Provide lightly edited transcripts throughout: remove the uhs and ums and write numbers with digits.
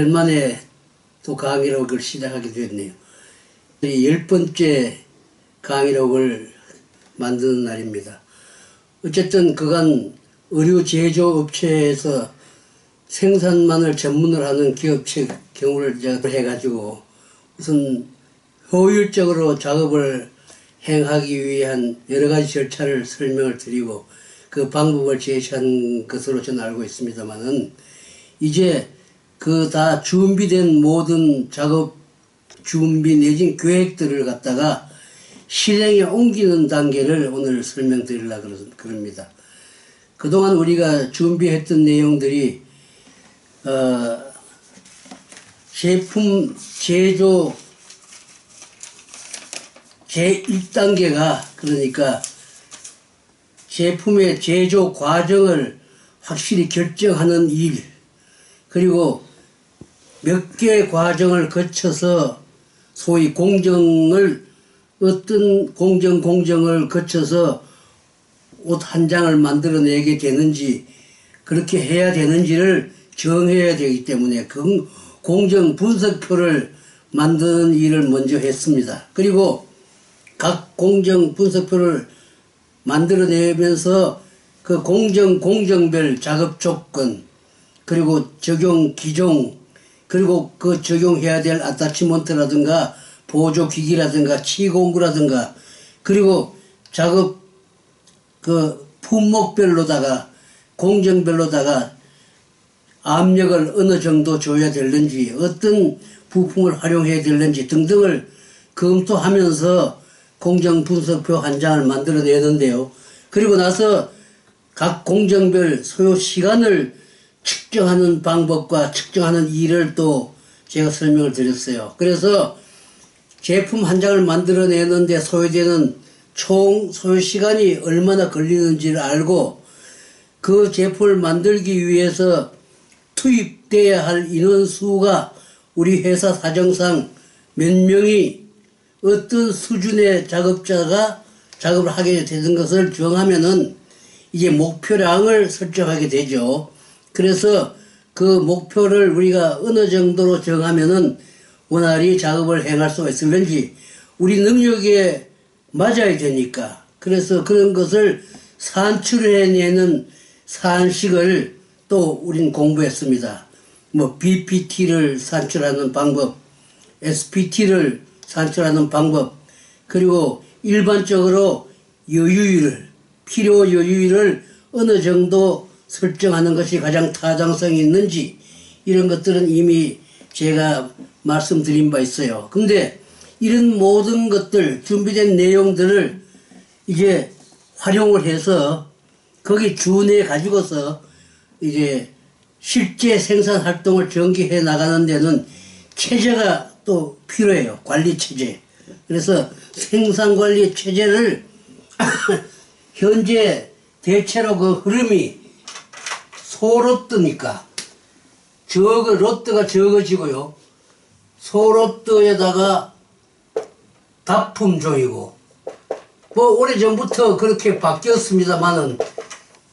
오랜만에 또 강의록을 시작하게 됐네요. 10번째 강의록을 만드는 날입니다. 어쨌든 그간 의류 제조업체에서 생산만을 전문으로 하는 기업체 경우를 해가지고 우선 효율적으로 작업을 행하기 위한 여러 가지 절차를 설명을 드리고 그 방법을 제시한 것으로 저는 알고 있습니다만은 이제 그 다 준비된 모든 작업 준비 내진 계획들을 갖다가 실행에 옮기는 단계를 오늘 설명드리려고 그럽니다. 그동안 우리가 준비했던 내용들이 제품 제조 제1단계가 그러니까 제품의 제조 과정을 확실히 결정하는 일, 그리고 몇 개 과정을 거쳐서 소위 공정을 어떤 공정을 거쳐서 옷 한 장을 만들어내게 되는지 그렇게 해야 되는지를 정해야 되기 때문에 그 공정 분석표를 만드는 일을 먼저 했습니다. 그리고 각 공정 분석표를 만들어내면서 그 공정별 작업 조건, 그리고 적용 기종, 그리고 그 적용해야 될 아타치먼트라든가 보조기기라든가 치공구라든가, 그리고 작업 그 품목별로다가 공정별로다가 압력을 어느 정도 줘야 되는지, 어떤 부품을 활용해야 되는지 등등을 검토하면서 공정 분석표 한 장을 만들어내는데요. 그리고 나서 각 공정별 소요 시간을 측정하는 방법과 측정하는 일을 또 제가 설명을 드렸어요. 그래서 제품 한 장을 만들어내는데 소요되는 총 소요 시간이 얼마나 걸리는지를 알고 그 제품을 만들기 위해서 투입돼야 할 인원수가 우리 회사 사정상 몇 명이 어떤 수준의 작업자가 작업을 하게 되는 것을 정하면은 이제 목표량을 설정하게 되죠. 그래서 그 목표를 우리가 어느 정도로 정하면은 원활히 작업을 행할 수가 있을는지 우리 능력에 맞아야 되니까, 그래서 그런 것을 산출해내는 산식을 또 우린 공부했습니다. 뭐 BPT를 산출하는 방법, SPT를 산출하는 방법, 그리고 일반적으로 여유율을, 필요 여유율을 어느 정도 설정하는 것이 가장 타당성이 있는지, 이런 것들은 이미 제가 말씀드린 바 있어요. 근데 이런 모든 것들, 준비된 내용들을 이제 활용을 해서 거기 준해 가지고서 이제 실제 생산 활동을 전개해 나가는 데는 체제가 또 필요해요. 관리 체제. 그래서 생산 관리 체제를 현재 대체로 그 흐름이 소로트니까 로트가 적어지고요. 소로트에다가 다품종이고, 뭐 오래전부터 그렇게 바뀌었습니다만은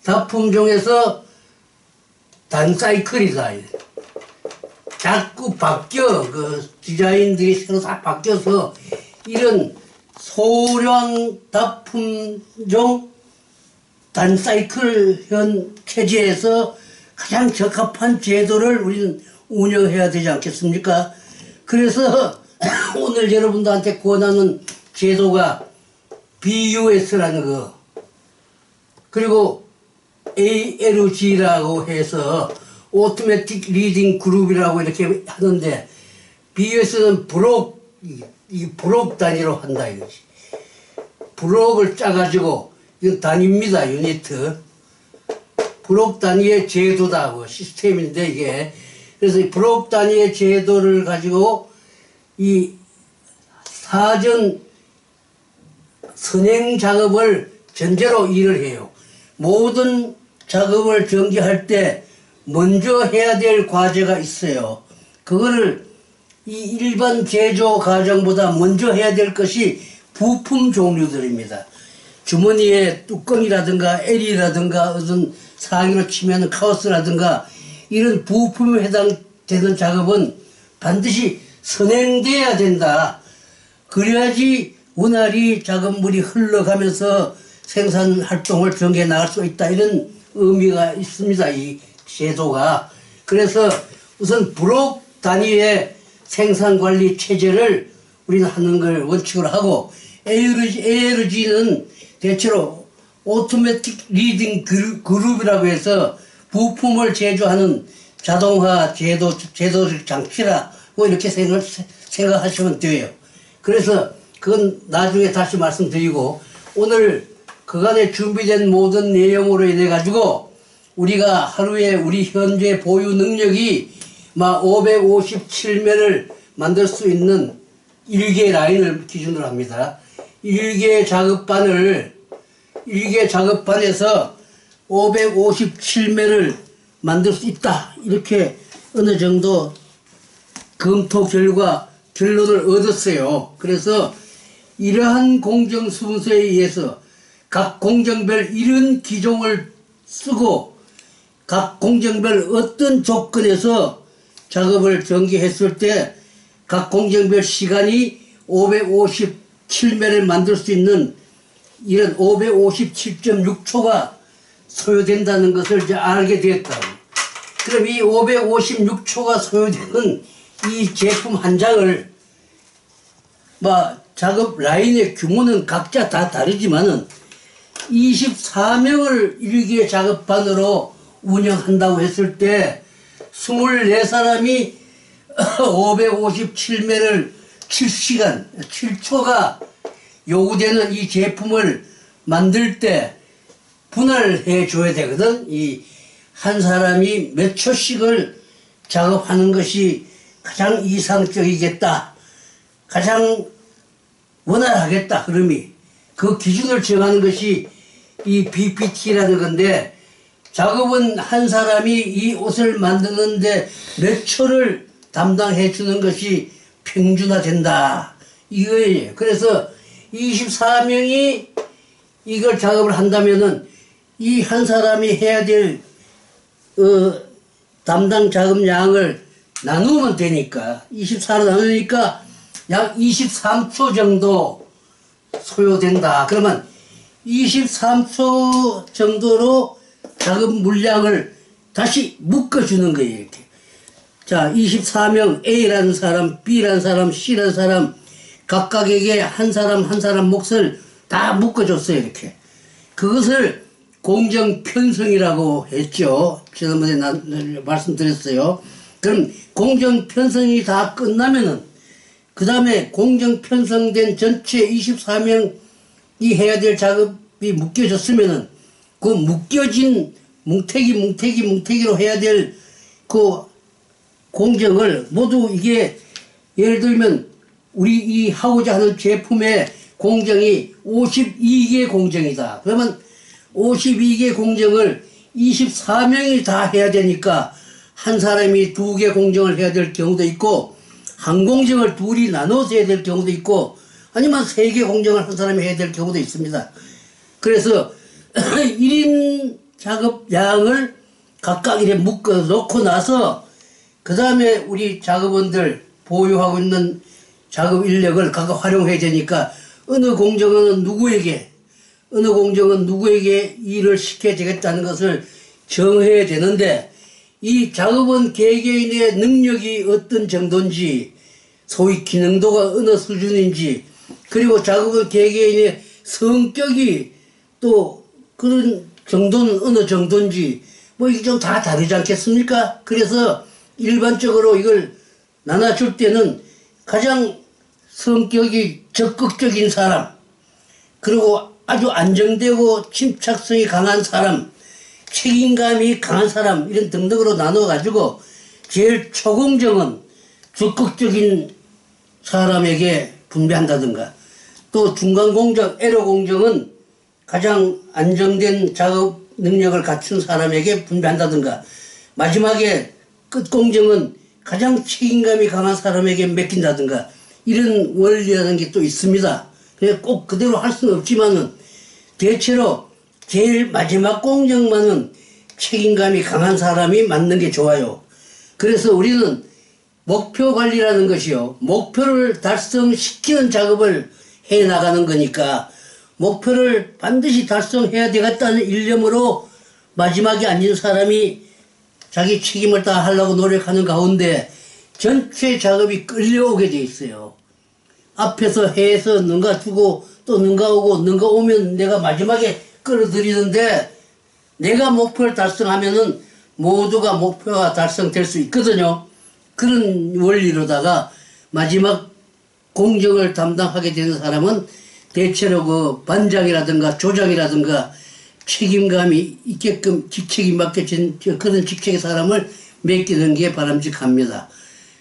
다품종에서 단사이클이다. 자꾸 바뀌어. 그 디자인들이 새로 다 바뀌어서 이런 소량 다품종 단사이클형 체제에서 가장 적합한 제도를 우리는 운영해야 되지 않겠습니까? 그래서 오늘 여러분들한테 권하는 제도가 BUS라는 거, 그리고 ALG라고 해서 Automatic Reading Group이라고 이렇게 하는데, BUS는 브록 단위로 한다 이거지. 브록을 짜가지고, 이건 단위입니다, 유니트. 브록 단위의 제도다, 뭐 시스템인데 이게. 그래서 이 브록 단위의 제도를 가지고 이 사전 선행 작업을 전제로 일을 해요. 모든 작업을 전개할 때 먼저 해야 될 과제가 있어요. 그거를 이 일반 제조 과정보다 먼저 해야 될 것이 부품 종류들입니다. 주머니에 뚜껑이라든가 L이라든가 어떤 상위로 치면 카오스라든가 이런 부품에 되는 작업은 반드시 선행돼야 된다. 그래야지 원활히 작업물이 흘러가면서 생산 활동을 전개해 나갈 수 있다. 이런 의미가 있습니다. 이 제도가. 그래서 우선 브록 단위의 생산 관리 체제를 우리는 하는 걸 원칙으로 하고, ALG는 대체로 오토매틱 리딩 그룹이라고 해서 부품을 제조하는 자동화 제도적 장치라고 이렇게 생각하시면 돼요. 그래서 그건 나중에 다시 말씀드리고, 오늘 그간에 준비된 모든 내용으로 인해 가지고 우리가 하루에 우리 현재 보유 능력이 막 557매를 만들 수 있는 1개 라인을 기준으로 합니다. 1개 작업반에서 557매를 만들 수 있다. 이렇게 어느 정도 검토 결과 결론을 얻었어요. 그래서 이러한 공정 순서에 의해서 각 공정별 이런 기종을 쓰고 각 공정별 어떤 조건에서 작업을 전개했을 때 각 공정별 시간이 557매를 만들 수 있는 이런 557.6초가 소요된다는 것을 이제 알게 되었다. 그럼 이 556초가 소요되는 이 제품 한 장을 작업 라인의 규모는 각자 다 다르지만은 24명을 일개 작업반으로 운영한다고 했을 때 24사람이 557매를 7시간, 7초가 요구되는 이 제품을 만들 때 분할해 줘야 되거든. 이 한 사람이 몇 초씩을 작업하는 것이 가장 이상적이겠다. 가장 원활하겠다. 흐름이. 그 기준을 정하는 것이 이 BPT라는 건데, 작업은 한 사람이 이 옷을 만드는데 몇 초를 담당해 주는 것이 평준화된다. 이거예요. 그래서 24명이 이걸 작업을 한다면은 이 한 사람이 해야 될 담당 작업량을 나누면 되니까 24로 나누니까 약 23초 정도 소요된다. 그러면 23초 정도로 작업 물량을 다시 묶어주는 거예요. 이렇게. 자, 24명 A라는 사람, B라는 사람, C라는 사람 각각에게 한 사람 한 사람 몫을 다 묶어줬어요. 이렇게. 그것을 공정편성이라고 했죠. 지난번에 말씀드렸어요. 그럼 공정편성이 다 끝나면은 그 다음에 공정편성된 전체 24명이 해야 될 작업이 묶여졌으면은 그 묶여진 뭉태기로 해야 될 그 공정을 모두 이게 예를 들면 우리 이 하고자 하는 제품의 공정이 52개 공정이다. 그러면 52개 공정을 24명이 다 해야 되니까 한 사람이 2개 공정을 해야 될 경우도 있고 한 공정을 둘이 나눠서 해야 될 경우도 있고 아니면 3개 공정을 한 사람이 해야 될 경우도 있습니다. 그래서 1인 작업량을 각각 이렇게 묶어 놓고 나서 그 다음에 우리 작업원들 보유하고 있는 작업 인력을 각각 활용해야 되니까 어느 공정은 누구에게 일을 시켜야 되겠다는 것을 정해야 되는데 이 작업원 개개인의 능력이 어떤 정도인지 소위 기능도가 어느 수준인지 그리고 작업원 개개인의 성격이 또 그런 정도는 어느 정도인지 이게 좀 다 다르지 않겠습니까? 그래서 일반적으로 이걸 나눠줄 때는 가장 성격이 적극적인 사람 그리고 아주 안정되고 침착성이 강한 사람 책임감이 강한 사람 이런 등등으로 나눠가지고 제일 초공정은 적극적인 사람에게 분배한다든가 또 중간공정 L호공정은 가장 안정된 작업 능력을 갖춘 사람에게 분배한다든가 마지막에 끝공정은 가장 책임감이 강한 사람에게 맡긴다든가 이런 원리라는 게 또 있습니다. 꼭 그대로 할 수는 없지만은 대체로 제일 마지막 공정만은 책임감이 강한 사람이 맡는 게 좋아요. 그래서 우리는 목표 관리라는 것이요. 목표를 달성시키는 작업을 해 나가는 거니까 목표를 반드시 달성해야 되겠다는 일념으로 마지막에 앉은 사람이 자기 책임을 다 하려고 노력하는 가운데 전체 작업이 끌려오게 돼 있어요. 앞에서 해서 능가 주고 또 능가 오고 능가 오면 내가 마지막에 끌어들이는데 내가 목표를 달성하면은 모두가 목표가 달성될 수 있거든요. 그런 원리로다가 마지막 공정을 담당하게 되는 사람은 대체로 그 반장이라든가 조장이라든가 책임감이 있게끔 직책이 맡겨진 그런 직책의 사람을 맡기는 게 바람직합니다.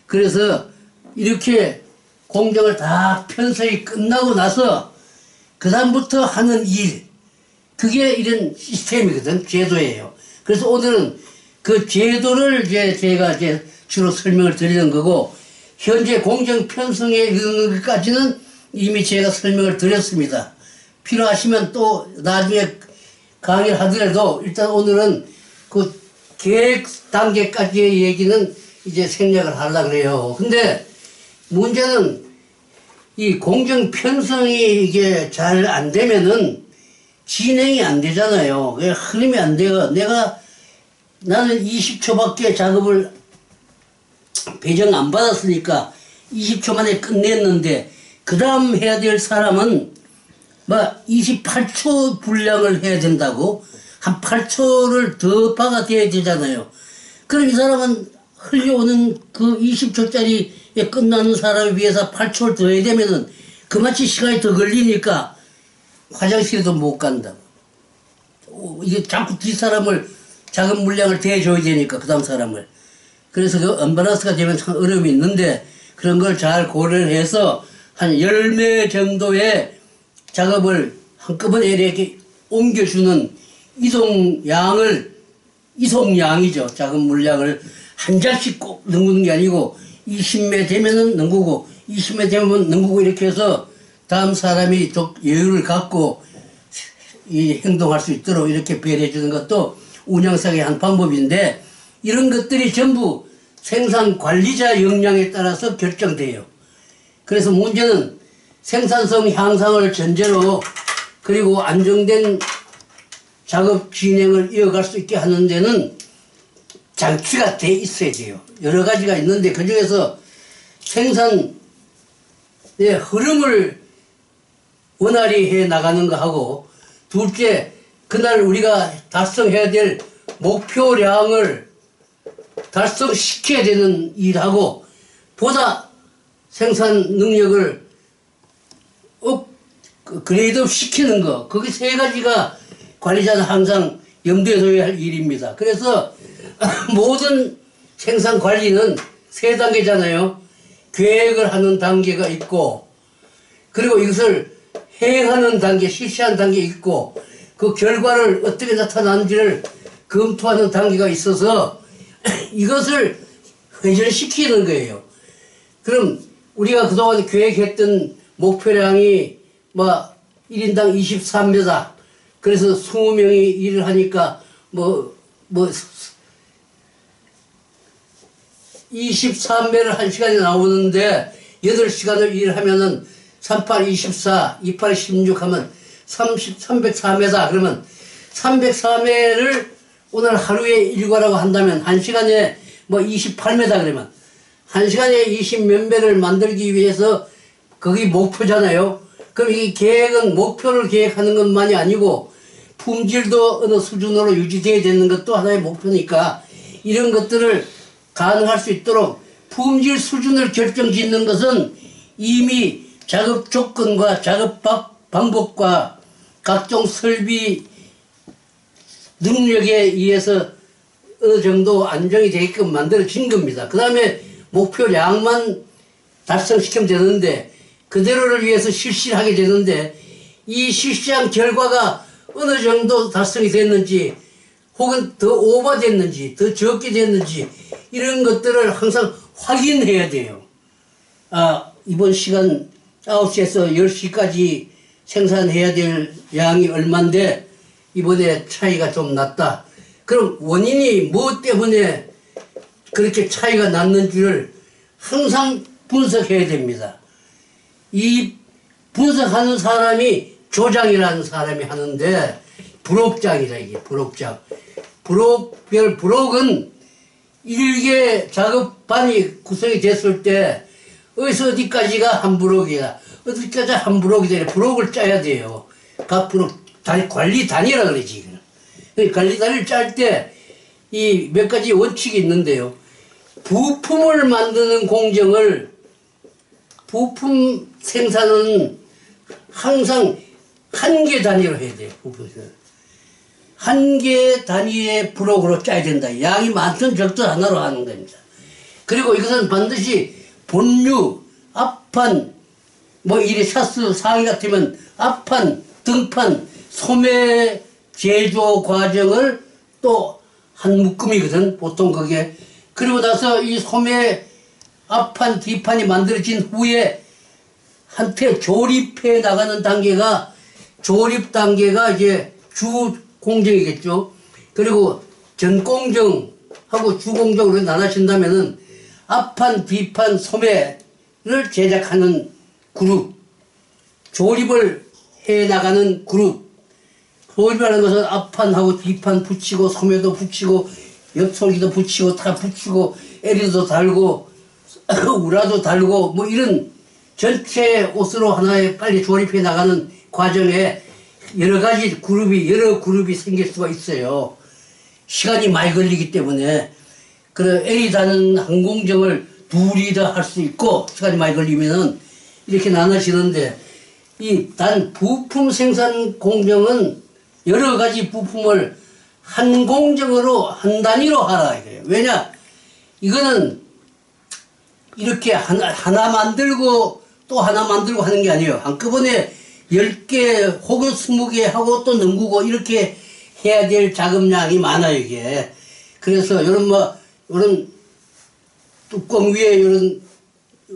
그래서 이렇게 공정을 다 편성이 끝나고 나서 그 다음부터 하는 일, 그게 이런 시스템이거든. 제도예요. 그래서 오늘은 그 제도를 제가 주로 설명을 드리는 거고, 현재 공정 편성에 이르는 것까지는 이미 제가 설명을 드렸습니다. 필요하시면 또 나중에 강의를 하더라도 일단 오늘은 그 계획 단계까지의 얘기는 이제 생략을 하려고 그래요. 근데 문제는 이 공정 편성이 이게 잘 안 되면은 진행이 안 되잖아요. 흐름이 안 돼요. 나는 20초밖에 작업을 배정 안 받았으니까 20초 만에 끝냈는데 그 다음 해야 될 사람은 막 28초 분량을 해야 된다고? 한 8초를 더 박아대야 되잖아요. 그럼 이 사람은 흘려오는 그 20초짜리에 끝나는 사람에 비해서 8초를 더 해야 되면은 그만치 시간이 더 걸리니까 화장실에도 못 간다고. 이게 자꾸 뒷사람을 작은 물량을 대줘야 되니까 그 다음 사람을. 그래서 그 언밸런스가 되면 참 어려움이 있는데 그런 걸 잘 고려를 해서 한 10매 정도의 작업을 한꺼번에 이렇게 옮겨주는 이송량이죠. 작은 물량을 한 장씩 꼭 넘기는 게 아니고 20매 되면은 넘기고 20매 되면 넘기고 이렇게 해서 다음 사람이 좀 여유를 갖고 이 행동할 수 있도록 이렇게 배려해 주는 것도 운영상의 한 방법인데 이런 것들이 전부 생산 관리자 역량에 따라서 결정돼요. 그래서 문제는 생산성 향상을 전제로 그리고 안정된 작업 진행을 이어갈 수 있게 하는 데는 장치가 돼 있어야 돼요. 여러 가지가 있는데 그 중에서 생산의 흐름을 원활히 해 나가는 거 하고 둘째 그날 우리가 달성해야 될 목표량을 달성시켜야 되는 일하고 보다 생산 능력을 그레이드업 시키는 거, 거기 세 가지가 관리자는 항상 염두에 둬야 할 일입니다. 그래서 모든 생산 관리는 세 단계잖아요. 계획을 하는 단계가 있고 그리고 이것을 행하는 단계, 실시하는 단계 있고 그 결과를 어떻게 나타나는지를 검토하는 단계가 있어서 이것을 회전시키는 거예요. 그럼 우리가 그동안 계획했던 목표량이 1인당 23매다. 그래서 20명이 일을 하니까 23매를 1시간에 나오는데 8시간을 일을 하면은 38, 24, 28, 16 하면 304매다. 그러면 304매를 오늘 하루에 일과라고 한다면 1시간에 28매다. 그러면 1시간에 20몇 매를 만들기 위해서 거기 목표잖아요. 그럼 이 계획은 목표를 계획하는 것만이 아니고 품질도 어느 수준으로 유지되어야 되는 것도 하나의 목표니까 이런 것들을 가능할 수 있도록 품질 수준을 결정짓는 것은 이미 작업 조건과 작업 방법과 각종 설비 능력에 의해서 어느 정도 안정이 되게끔 만들어진 겁니다. 그 다음에 목표량만 달성시키면 되는데 그대로를 위해서 실시를 하게 되는데 이 실시한 결과가 어느 정도 달성이 됐는지 혹은 더 오버됐는지 더 적게 됐는지 이런 것들을 항상 확인해야 돼요. 이번 시간 9시에서 10시까지 생산해야 될 양이 얼만데 이번에 차이가 좀 났다. 그럼 원인이 뭐 때문에 그렇게 차이가 났는지를 항상 분석해야 됩니다. 이 분석하는 사람이 조장이라는 사람이 하는데, 부록장이다, 이게, 부록장. 부록은 일개 작업반이 구성이 됐을 때, 어디서 어디까지가 한 부록이다. 어디까지 한 부록이 되네. 부록을 짜야 돼요. 각 부록, 관리 단위라 그러지. 관리 단위를 짤 때, 이 몇 가지 원칙이 있는데요. 부품을 만드는 공정을, 부품 생산은 항상 한 개 단위로 해야 돼요. 부품 생산. 한 개 단위의 부록으로 짜야 된다. 양이 많든 적든 하나로 하는 겁니다. 그리고 이것은 반드시 본류, 앞판, 뭐 이리 샤스 상위 같으면 앞판, 등판, 소매 제조 과정을 또 한 묶음이거든, 보통 그게. 그리고 나서 이 소매 앞판, 뒤판이 만들어진 후에 한테 조립해 나가는 단계가, 조립 단계가 이제 주 공정이겠죠. 그리고 전 공정하고 주 공정으로 나눠진다면은 앞판, 뒤판, 소매를 제작하는 그룹, 조립을 해 나가는 그룹. 조립하는 것은 앞판하고 뒤판 붙이고, 소매도 붙이고, 옆솔기도 붙이고, 다 붙이고, 에리도 달고, 우라도 달고, 뭐 이런 전체 옷으로 하나에 빨리 조립해 나가는 과정에 여러 가지 그룹이, 여러 그룹이 생길 수가 있어요. 시간이 많이 걸리기 때문에. 그래, 에리 다는 한 공정을 둘이 다 할 수 있고, 시간이 많이 걸리면은 이렇게 나눠지는데, 이 단 부품 생산 공정은 여러 가지 부품을 한 공정으로, 한 단위로 하라 이거예요. 왜냐? 이거는 이렇게 하나 만들고 또 하나 만들고 하는 게 아니에요. 한꺼번에 10개 혹은 20개 하고 또 넘기고 이렇게 해야 될 작업량이 많아요, 이게. 그래서 요런 뚜껑 위에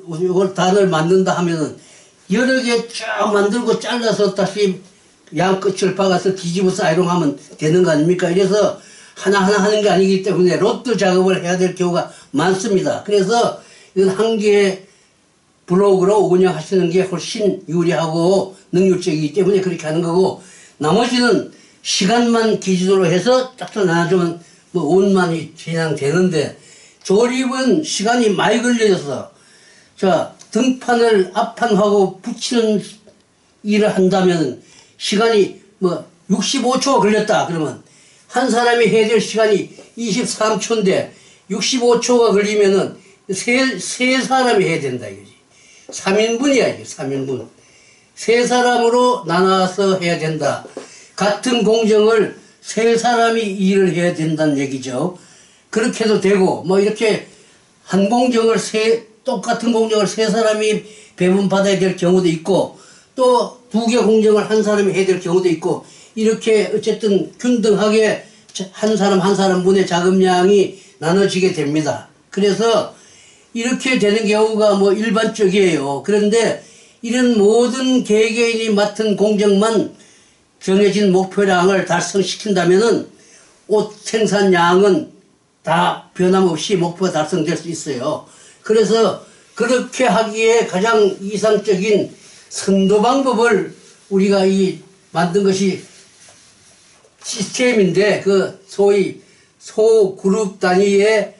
요걸 단을 만든다 하면은 여러 개 쫙 만들고 잘라서 다시 양 끝을 박아서 뒤집어서 아이롱하면 되는 거 아닙니까? 이래서 하나하나 하는 게 아니기 때문에 로트 작업을 해야 될 경우가 많습니다. 그래서 이건 한 개의 블록으로 운영하시는 게 훨씬 유리하고 능률적이기 때문에 그렇게 하는 거고, 나머지는 시간만 기준으로 해서 쫙쫙 나눠주면 뭐 온만이 진행되는데, 조립은 시간이 많이 걸려서, 자, 등판을 앞판하고 붙이는 일을 한다면 시간이 뭐 65초가 걸렸다 그러면 한 사람이 해야 될 시간이 23초인데 65초가 걸리면은 세 사람이 해야 된다 이거지. 3인분이야 이게. 3인분. 세 사람으로 나눠서 해야 된다. 같은 공정을 세 사람이 일을 해야 된다는 얘기죠. 그렇게 해도 되고, 뭐 이렇게 한 공정을 똑같은 공정을 세 사람이 배분받아야 될 경우도 있고, 또 2개 공정을 한 사람이 해야 될 경우도 있고, 이렇게 어쨌든 균등하게 한 사람 한 사람분의 작업량이 나눠지게 됩니다. 그래서 이렇게 되는 경우가 뭐 일반적이에요. 그런데 이런 모든 개개인이 맡은 공정만 정해진 목표량을 달성시킨다면은 옷 생산량은 다 변함없이 목표가 달성될 수 있어요. 그래서 그렇게 하기에 가장 이상적인 선도 방법을 우리가 만든 것이 시스템인데, 그 소위 소그룹 단위의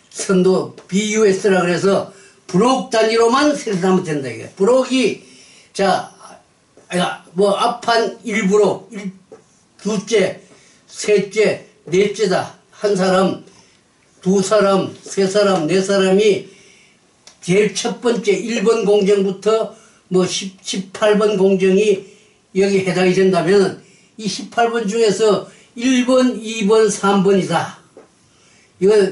선도 BUS라 그래서 브록 단위로만 생산하면 된다 이게. 브록이 뭐 앞판 1브록, 둘째, 셋째, 넷째다. 한 사람, 두 사람, 세 사람, 네 사람이 제일 첫 번째 1번 공정부터 뭐 18번 공정이 여기 해당이 된다면 이 18번 중에서 1번, 2번, 3번이다. 이거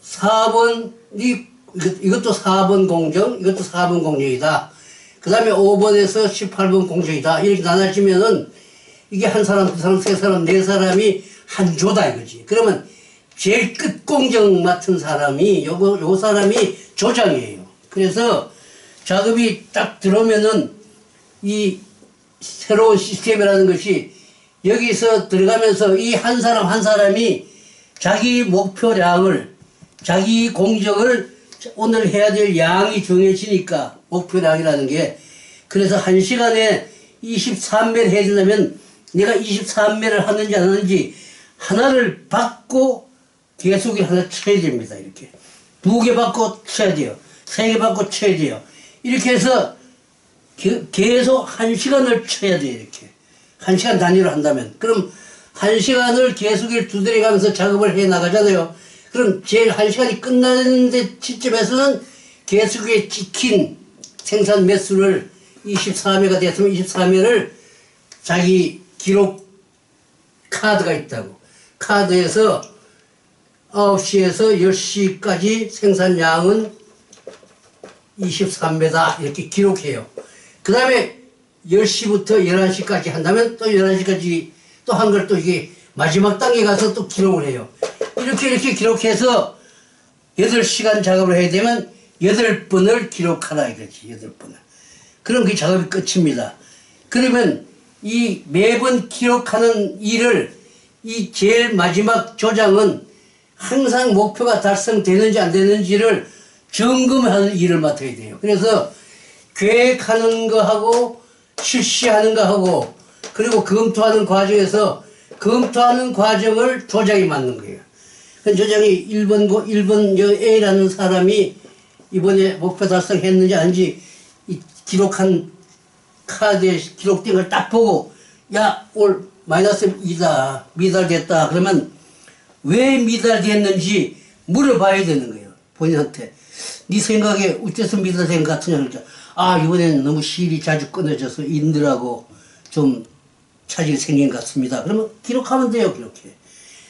4번이, 이것도 4번 공정, 이것도 4번 공정이다. 그 다음에 5번에서 18번 공정이다. 이렇게 나눠지면은 이게 한 사람, 두 사람, 세 사람, 네 사람이 한 조다 이거지. 그러면 제일 끝 공정 맡은 사람이, 요 사람이 조장이에요. 그래서 작업이 딱 들어오면은 이 새로운 시스템이라는 것이 여기서 들어가면서 이 한 사람 한 사람이 자기 목표량을, 자기 공적을 오늘 해야 될 양이 정해지니까, 목표량이라는 게. 그래서 1시간에 23매를 해야 된다면 내가 23매를 하는지 안 하는지 하나를 받고 계속 하나 쳐야 됩니다. 이렇게. 2개 받고 쳐야 돼요. 3개 받고 쳐야 돼요. 이렇게 해서 계속 1시간을 쳐야 돼요. 이렇게. 1시간 단위로 한다면. 그럼 1시간을 계속 두드려 가면서 작업을 해 나가잖아요. 그럼 제일 1시간이 끝나는 시점에서는 계속에 찍힌 생산 매수를 24매가 됐으면 24매를 자기 기록 카드가 있다고. 카드에서 9시에서 10시까지 생산량은 23매다. 이렇게 기록해요. 그 다음에 10시부터 11시까지 한다면 또 11시까지 또 한 걸 또 이게 마지막 단계 가서 또 기록을 해요. 이렇게 기록해서 8시간 작업을 해야 되면 8번을 기록하라 이거지. 8번을. 그럼 그 작업이 끝입니다. 그러면 이 매번 기록하는 일을 이 제일 마지막 조장은 항상 목표가 달성되는지 안 되는지를 점검하는 일을 맡아야 돼요. 그래서 계획하는 거 하고 실시하는 거 하고 그리고 검토하는 과정에서 검토하는 과정을 조장이 맡는 거예요. 그 조장이 1번 A라는 사람이 이번에 목표 달성했는지 아닌지 이 기록한 카드에 기록된 걸 딱 보고 야, 올 마이너스 2다. 미달됐다. 그러면 왜 미달됐는지 물어봐야 되는 거예요. 본인한테. 네 생각에 어째서 미달된 것 같으냐. 그러니까 아, 이번에는 너무 실이 자주 끊어져서 인들하고 좀 차질이 생긴 것 같습니다. 그러면 기록하면 돼요. 그렇게.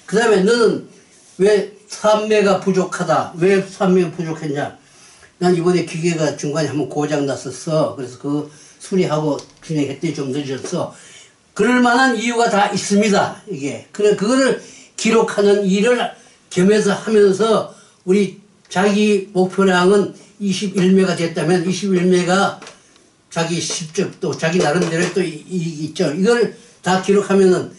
그 다음에 너는 왜 3매가 부족하다. 왜 3매가 부족했냐. 난 이번에 기계가 중간에 한번 고장 났었어. 그래서 그 수리하고 진행했더니 좀 늦었어. 그럴 만한 이유가 다 있습니다. 이게. 그래, 그거를 기록하는 일을 겸해서 하면서 우리 자기 목표량은 21매가 됐다면 21매가 자기 실적 또 자기 나름대로 또 있죠. 이걸 다 기록하면은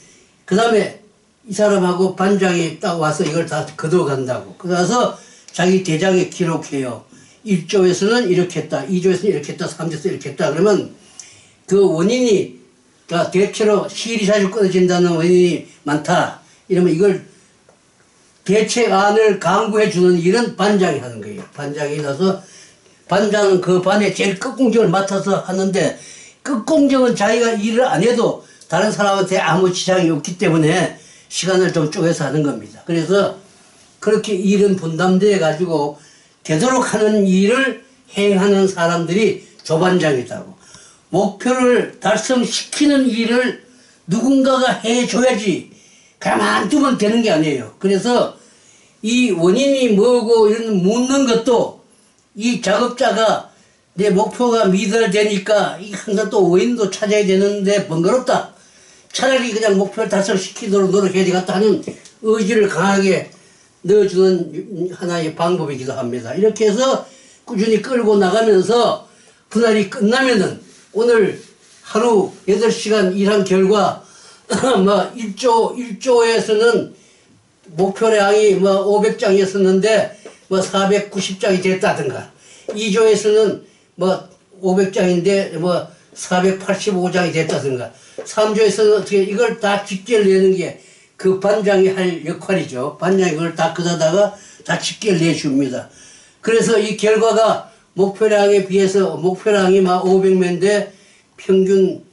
그 다음에 이 사람하고 반장이 딱 와서 이걸 다 걷어간다고. 그래서 자기 대장에 기록해요. 1조에서는 이렇게 했다. 2조에서는 이렇게 했다. 3조에서는 이렇게 했다. 그러면 그 원인이 대체로 실이 자주 끊어진다는 원인이 많다. 이러면 이걸 대책안을 강구해 주는 일은 반장이 하는 거예요. 반장이 나서 반장은 그 반에 제일 끝공정을 맡아서 하는데 끝공정은 자기가 일을 안 해도 다른 사람한테 아무 지장이 없기 때문에 시간을 좀 쪼개서 하는 겁니다. 그래서 그렇게 일은 분담돼 가지고 되도록 하는 일을 행하는 사람들이 조반장이라고. 목표를 달성시키는 일을 누군가가 해줘야지 가만두면 되는 게 아니에요. 그래서 이 원인이 뭐고 이런 묻는 것도 이 작업자가 내 목표가 미달되니까 항상 또 원인도 찾아야 되는데 번거롭다. 차라리 그냥 목표를 달성시키도록 노력해야 되겠다 하는 의지를 강하게 넣어주는 하나의 방법이기도 합니다. 이렇게 해서 꾸준히 끌고 나가면서 분할이 끝나면은 오늘 하루 8시간 일한 결과 뭐 1조에서는 목표량이 뭐 500장이었었는데 뭐 490장이 됐다든가 2조에서는 뭐 500장인데 뭐 485장이 됐다든가 3조에서는 어떻게 이걸 다 집계를 내는 게 그 반장이 할 역할이죠. 반장이 그걸 다 걷어다가 다 집계를 내줍니다. 그래서 이 결과가 목표량에 비해서 목표량이 막 500매인데 평균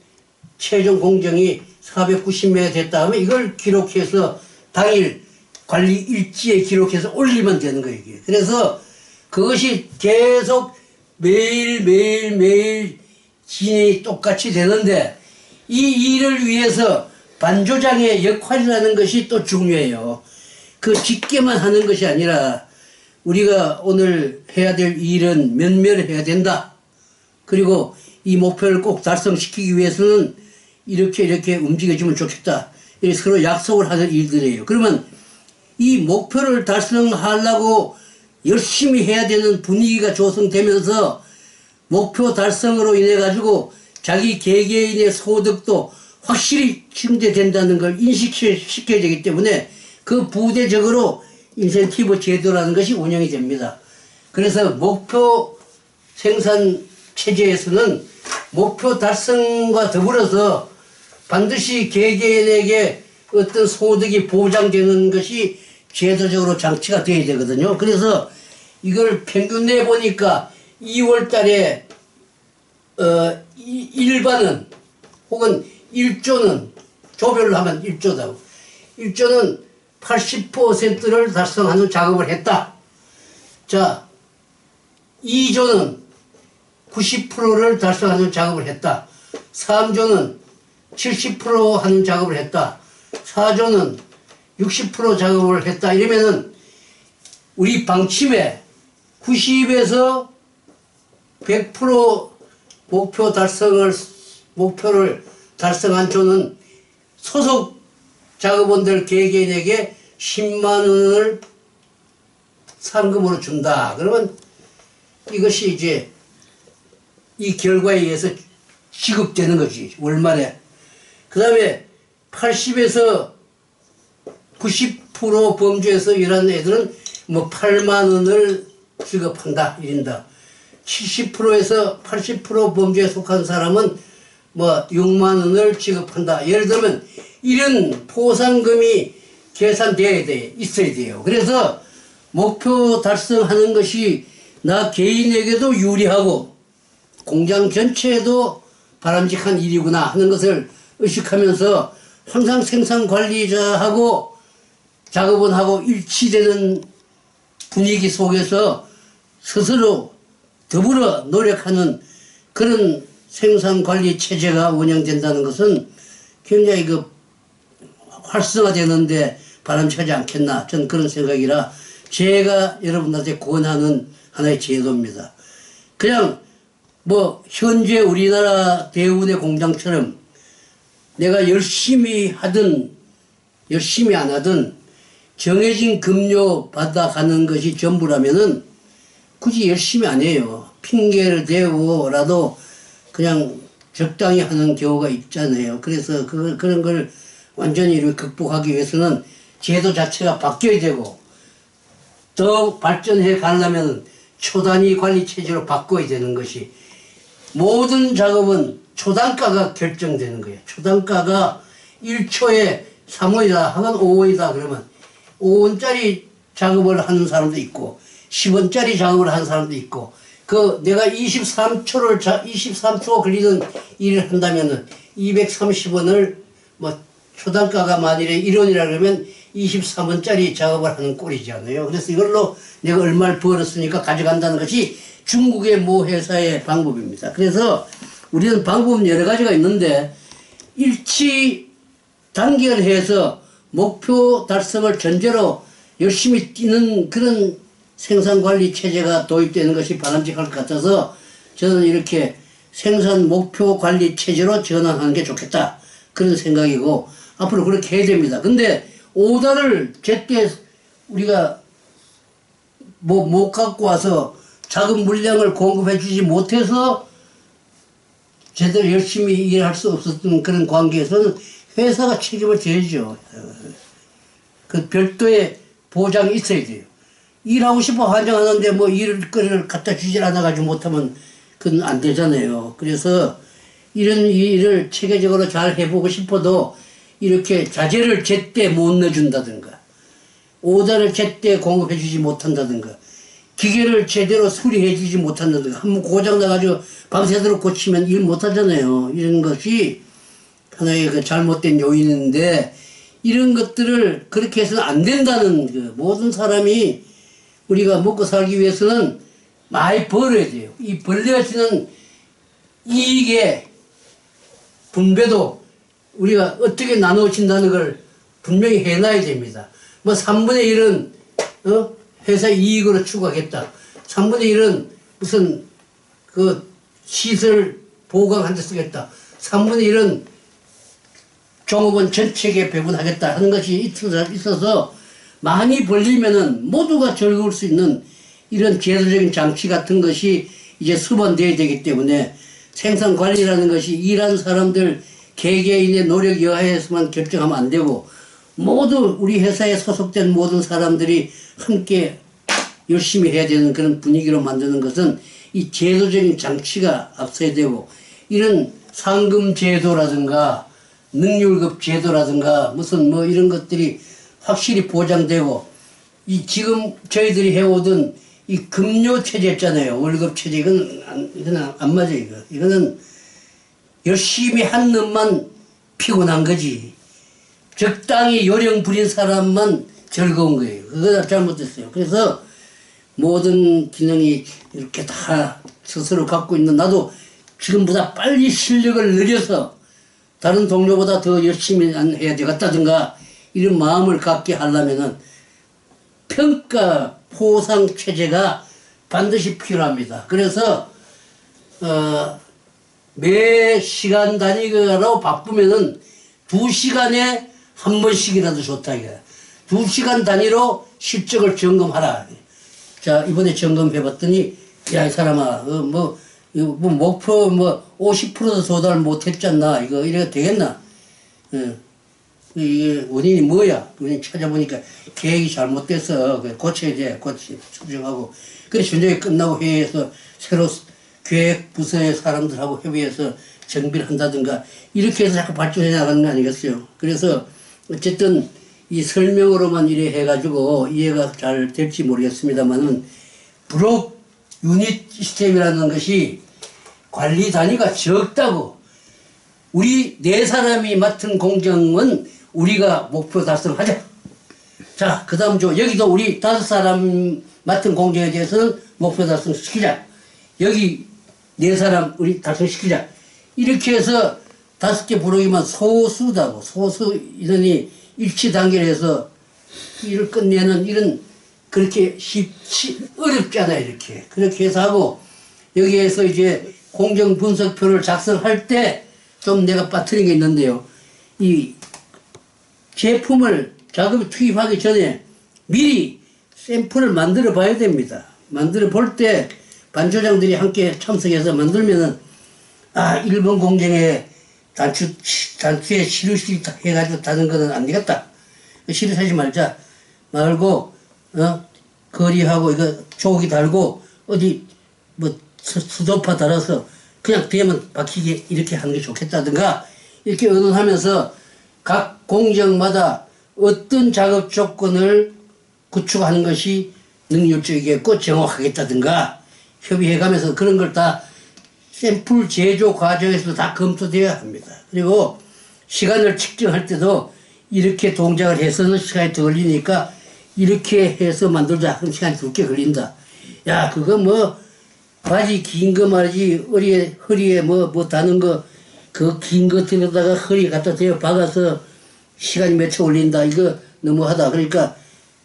최종 공정이 490매가 됐다 하면 이걸 기록해서 당일 관리 일지에 기록해서 올리면 되는 거예요. 이게. 그래서 그것이 계속 매일 진행이 똑같이 되는데 이 일을 위해서 반조장의 역할이라는 것이 또 중요해요. 그 집계만 하는 것이 아니라 우리가 오늘 해야 될 일은 면밀히 해야 된다. 그리고 이 목표를 꼭 달성시키기 위해서는 이렇게 움직여주면 좋겠다. 이렇게 서로 약속을 하는 일들이에요. 그러면 이 목표를 달성하려고 열심히 해야 되는 분위기가 조성되면서 목표 달성으로 인해 가지고 자기 개개인의 소득도 확실히 증대된다는 걸 인식시켜야 되기 때문에 그 부대적으로 인센티브 제도라는 것이 운영이 됩니다. 그래서 목표 생산 체제에서는 목표 달성과 더불어서 반드시 개개인에게 어떤 소득이 보장되는 것이 제도적으로 장치가 되어야 되거든요. 그래서 이걸 평균 내보니까 2월 달에 일반은 혹은 1조는 조별로 하면 1조다. 1조는 80%를 달성하는 작업을 했다. 자, 2조는 90%를 달성하는 작업을 했다. 3조는 70% 하는 작업을 했다. 4조는 60% 작업을 했다. 이러면은 우리 방침에 90에서 100% 목표를 달성한 조는 소속 작업원들 개개인에게 10만 원을 상금으로 준다. 그러면 이것이 이제 이 결과에 의해서 지급되는 거지, 월말에. 그 다음에 80에서 90% 범주에서 일하는 애들은 뭐 8만 원을 지급한다, 1인당. 70%에서 80% 범주에 속한 사람은 뭐 6만 원을 지급한다. 예를 들면 이런 포상금이 계산돼야 돼, 있어야 돼요. 그래서 목표 달성하는 것이 나 개인에게도 유리하고 공장 전체에도 바람직한 일이구나 하는 것을 의식하면서 항상 생산관리자하고 작업원하고 일치되는 분위기 속에서 스스로 더불어 노력하는 그런 생산관리 체제가 운영된다는 것은 굉장히 활성화되는데 바람직하지 않겠나, 저는 그런 생각이라 제가 여러분들한테 권하는 하나의 제도입니다. 그냥 현재 우리나라 대운의 공장처럼 내가 열심히 하든 열심히 안 하든 정해진 급료 받아가는 것이 전부라면은 굳이 열심히 안 해요. 핑계를 대고라도 그냥 적당히 하는 경우가 있잖아요. 그래서 그런 걸 완전히 이렇게 극복하기 위해서는 제도 자체가 바뀌어야 되고, 더 발전해 가려면 초단위 관리 체제로 바꿔야 되는 것이, 모든 작업은 초단가가 결정되는 거예요. 초단가가 1초에 3원이다 하면 5원이다 그러면 5원짜리 작업을 하는 사람도 있고 10원짜리 작업을 하는 사람도 있고, 내가 23초 걸리는 일을 한다면은 230원을 초단가가 만일에 1원이라 그러면 23원짜리 작업을 하는 꼴이잖아요. 그래서 이걸로 내가 얼마를 벌었으니까 가져간다는 것이 중국의 모 회사의 방법입니다. 그래서 우리는 방법은 여러 가지가 있는데, 일치 단결해서 목표 달성을 전제로 열심히 뛰는 그런 생산관리 체제가 도입되는 것이 바람직할 것 같아서 저는 이렇게 생산 목표 관리 체제로 전환하는 게 좋겠다, 그런 생각이고, 앞으로 그렇게 해야 됩니다. 근데 오다를 제때 우리가 못 갖고 와서 작업 물량을 공급해 주지 못해서 제대로 열심히 일할 수 없었던 그런 관계에서는 회사가 책임을 져야죠. 그 별도의 보장이 있어야 돼요. 일하고 싶어 환장하는데 일거리를 갖다 주질 않아가지고 못하면 그건 안 되잖아요. 그래서 이런 일을 체계적으로 잘 해보고 싶어도 이렇게 자재를 제때 못 넣어준다든가, 오다를 제때 공급해주지 못한다든가, 기계를 제대로 수리해주지 못한다든가, 한번 고장나가지고 밤새도록 고치면 일 못하잖아요. 이런 것이 하나의 잘못된 요인인데, 이런 것들을 그렇게 해서는 안 된다는, 모든 사람이 우리가 먹고 살기 위해서는 많이 벌어야 돼요. 이 벌려지는 이익의 분배도 우리가 어떻게 나누어진다는 걸 분명히 해놔야 됩니다. 3분의 1은 회사 이익으로 추구하겠다. 3분의 1은 무슨 시설 보강한 데 쓰겠다. 3분의 1은 종업원 전체에게 배분하겠다 하는 것이 있어서 많이 벌리면은 모두가 즐거울 수 있는 이런 제도적인 장치 같은 것이 이제 수반되어야 되기 때문에, 생산 관리라는 것이 일하는 사람들 개개인의 노력 여하에서만 결정하면 안 되고, 모두 우리 회사에 소속된 모든 사람들이 함께 열심히 해야 되는 그런 분위기로 만드는 것은 이 제도적인 장치가 앞서야 되고, 이런 상금 제도라든가 능률급 제도라든가 무슨 뭐 이런 것들이 확실히 보장되고, 이 지금 저희들이 해오던 이 급료 체제 있잖아요. 월급 체제. 이건 안 맞아요. 이거는 열심히 한 놈만 피곤한 거지. 적당히 요령 부린 사람만 즐거운 거예요. 그거 잘못됐어요. 그래서 모든 기능이 이렇게 다 스스로 갖고 있는, 나도 지금보다 빨리 실력을 늘려서 다른 동료보다 더 열심히 해야 되겠다든가 이런 마음을 갖게 하려면은 평가 포상 체제가 반드시 필요합니다. 그래서 매 시간 단위로 바쁘면은 2시간에 한 번씩이라도 좋다 이거야. 2시간 단위로 실적을 점검하라. 자, 이번에 점검해봤더니, 야, 이 사람아, 뭐 목표 50%도 도달 못했잖나. 이래 되겠나? 이게 원인이 뭐야? 원인 찾아보니까 계획이 잘못돼서 고쳐야 돼. 수정하고. 그래서 준정이 끝나고 회의에서 새로 계획 부서의 사람들하고 협의해서 정비를 한다든가 이렇게 해서 자꾸 발전해 나가는 거 아니겠어요? 그래서 어쨌든 이 설명으로만 이래 해가지고 이해가 잘 될지 모르겠습니다만은, 브록 유닛 시스템이라는 것이 관리 단위가 적다고. 우리 4사람이 맡은 공정은 우리가 목표 달성하자. 자, 그 다음 여기도 우리 5사람 맡은 공정에 대해서는 목표 달성시키자. 여기 4사람 우리 달성시키자. 이렇게 해서 5개 부록이면 소수다고. 소수 인원이 일치 단결해서 일을 끝내는 이런, 그렇게 어렵잖아요, 이렇게. 그렇게 해서 하고, 여기에서 이제 공정 분석표를 작성할 때 좀 내가 빠뜨린 게 있는데요. 이 제품을 작업에 투입하기 전에 미리 샘플을 만들어 봐야 됩니다. 만들어 볼 때 반조장들이 함께 참석해서 만들면은, 아, 일본 공정에 단추에 실으시 해가지고 다는 거는 안 되겠다. 실으시지 말고, 거리하고 이거 조기 달고, 어디, 수도파 달아서 그냥 되면 박히게 이렇게 하는 게 좋겠다든가, 이렇게 의논하면서 각 공정마다 어떤 작업 조건을 구축하는 것이 능률적이겠고 정확하겠다든가 협의해가면서 그런 걸 다 샘플 제조 과정에서도 다 검토되어야 합니다. 그리고 시간을 측정할 때도 이렇게 동작을 해서는 시간이 더 걸리니까 이렇게 해서 만들자. 그럼 시간이 두 개 걸린다. 야, 그거 바지 긴 거 말이지, 허리에 다는 거, 그 긴 거 들여다가 허리 갖다 대어 박아서 시간이 몇 초 올린다. 이거 너무하다. 그러니까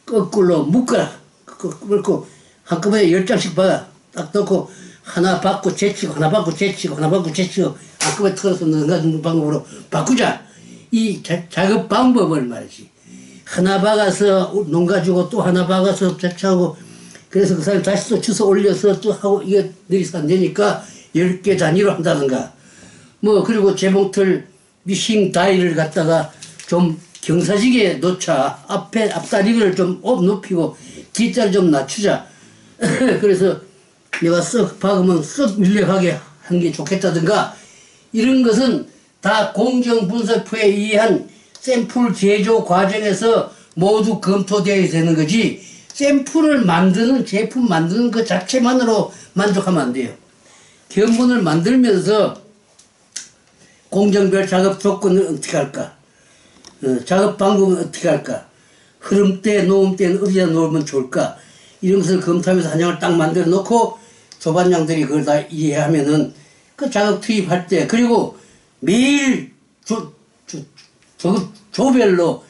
거꾸로 묶어라. 그렇고 한꺼번에 10장씩 박아. 딱 넣고 하나 받고 제치고, 하나 받고 제치고, 하나 받고 제치고, 한꺼번에 털어서 넣는 방법으로 바꾸자. 이 작업 방법을 말이지. 하나 박아서 농 가지고 또 하나 박아서 제치하고, 그래서 그 사람이 다시 또 주워 올려서 또 하고, 이게 느리서 안 되니까 10개 단위로 한다든가. 그리고 재봉틀 미싱 다이를 갖다가 좀 경사지게 놓자. 앞다리를 좀 높이고, 뒷다리 좀 낮추자. 그래서 내가 쓱 박으면 쓱 밀려가게 하는 게 좋겠다든가, 이런 것은 다 공정분석표에 의한 샘플 제조 과정에서 모두 검토되어야 되는 거지, 샘플을 만드는, 제품 만드는 그 자체만으로 만족하면 안 돼요. 견본을 만들면서 공정별 작업 조건을 어떻게 할까? 작업 방법은 어떻게 할까? 흐름대, 노음대는 어디다 놓으면 좋을까? 이런 것을 검토하면서 한 장을 딱 만들어 놓고 조반장들이 그걸 다 이해하면은 그 작업 투입할 때, 그리고 매일 조별로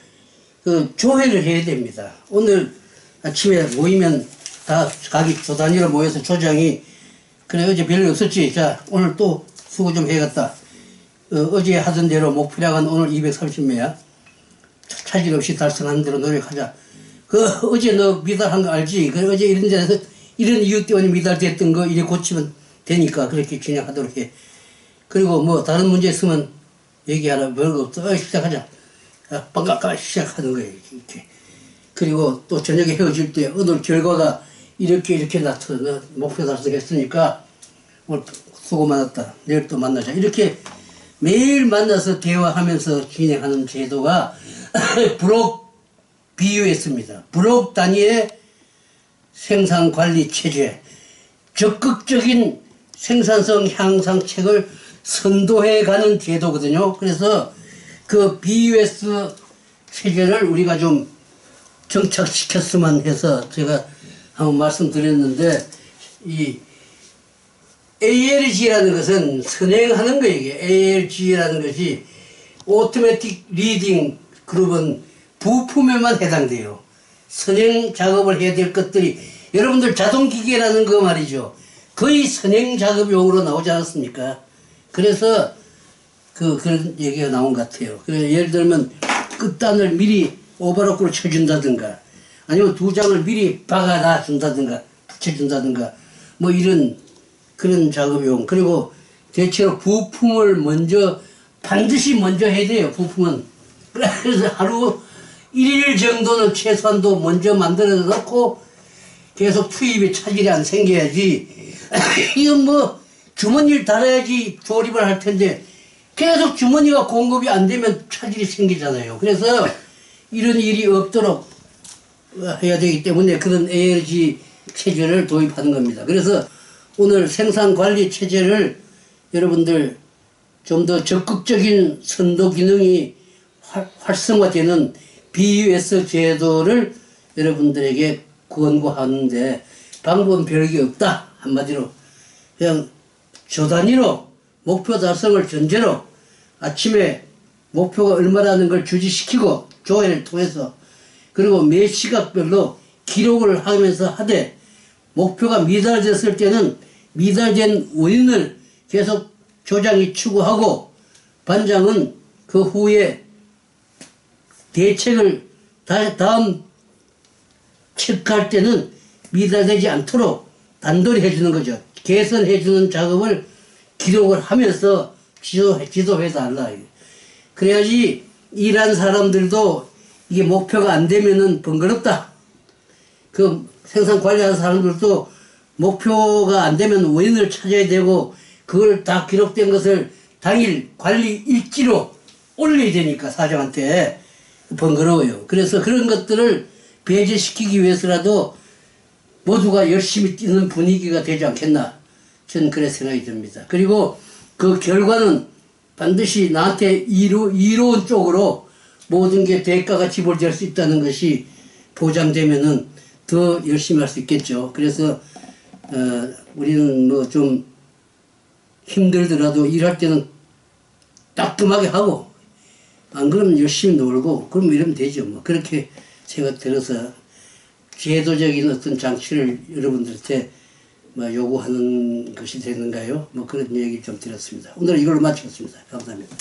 조회를 해야 됩니다. 오늘 아침에 모이면 다 각이 조 단위로 모여서 조장이, 그래 어제 별일 없었지? 자, 오늘 또 수고 좀 해야겠다. 어제 하던 대로 목표량은 오늘 230매야. 차질 없이 달성하는 대로 노력하자. 어제 너 미달한 거 알지? 어제 이런 데서 이런 이유 때문에 미달됐던 거 이제 고치면 되니까 그렇게 진행하도록 해. 그리고 다른 문제 있으면 얘기하라. 별거 없어. 시작하자. 빵가까 시작하는 거예요. 이렇게. 그리고 또 저녁에 헤어질 때 오늘 결과가 이렇게 나타나 목표 달성했으니까 오늘 수고 많았다. 내일 또 만나자. 이렇게 매일 만나서 대화하면서 진행하는 제도가 브록 BUS입니다. 브록 단위의 생산관리 체제, 적극적인 생산성 향상책을 선도해가는 제도거든요. 그래서 그 BUS 체제를 우리가 좀 정착시켰으면 해서 제가 한번 말씀드렸는데, 이 ALG라는 것은 선행하는 거예요. 이게 ALG라는 것이 오토매틱 리딩 그룹은 부품에만 해당돼요. 선행 작업을 해야 될 것들이 여러분들 자동기계라는 거 말이죠. 거의 선행 작업용으로 나오지 않았습니까? 그래서 그런 얘기가 나온 것 같아요. 그래서 예를 들면 끝단을 미리 오버로크로 쳐준다든가 아니면 두 장을 미리 박아놔 준다든가 붙여준다든가 뭐 이런 그런 작업용. 그리고 대체로 부품을 반드시 먼저 해야 돼요. 부품은. 그래서 하루 1일 정도는 최소한도 먼저 만들어 놓고 계속 투입에 차질이 안 생겨야지. 이건 뭐 주머니를 달아야지 조립을 할 텐데 계속 주머니가 공급이 안 되면 차질이 생기잖아요. 그래서 이런 일이 없도록 해야 되기 때문에 그런 ALG 체제를 도입하는 겁니다. 그래서 오늘 생산관리 체제를 여러분들 좀 더 적극적인 선도 기능이 활성화되는 BUS 제도를 여러분들에게 권고하는데 방법은 별게 없다. 한마디로 그냥 조 단위로 목표 달성을 전제로 아침에 목표가 얼마라는 걸 주지시키고 조회를 통해서 그리고 매 시각별로 기록을 하면서 하되 목표가 미달됐을 때는 미달된 원인을 계속 조장이 추구하고 반장은 그 후에 대책을 다음 체크할 때는 미달되지 않도록 단돌이 해주는 거죠. 개선해주는 작업을 기록을 하면서 지도해달라. 그래야지 일하는 사람들도 이게 목표가 안 되면은 번거롭다. 그 생산 관리하는 사람들도 목표가 안 되면 원인을 찾아야 되고 그걸 다 기록된 것을 당일 관리 일지로 올려야 되니까 사장한테 번거로워요. 그래서 그런 것들을 배제시키기 위해서라도 모두가 열심히 뛰는 분위기가 되지 않겠나 저는 그래 생각이 듭니다. 그리고 그 결과는 반드시 나한테 이로운 쪽으로 모든 게 대가가 지불될 수 있다는 것이 보장되면은 더 열심히 할 수 있겠죠. 그래서 우리는 뭐 좀 힘들더라도 일할 때는 따끔하게 하고 안 그러면 열심히 놀고 그러면 이러면 되죠. 뭐 그렇게 제가 들어서 제도적인 어떤 장치를 여러분들한테 뭐 요구하는 것이 되는가요? 뭐 그런 얘기 좀 드렸습니다. 오늘은 이걸로 마치겠습니다. 감사합니다.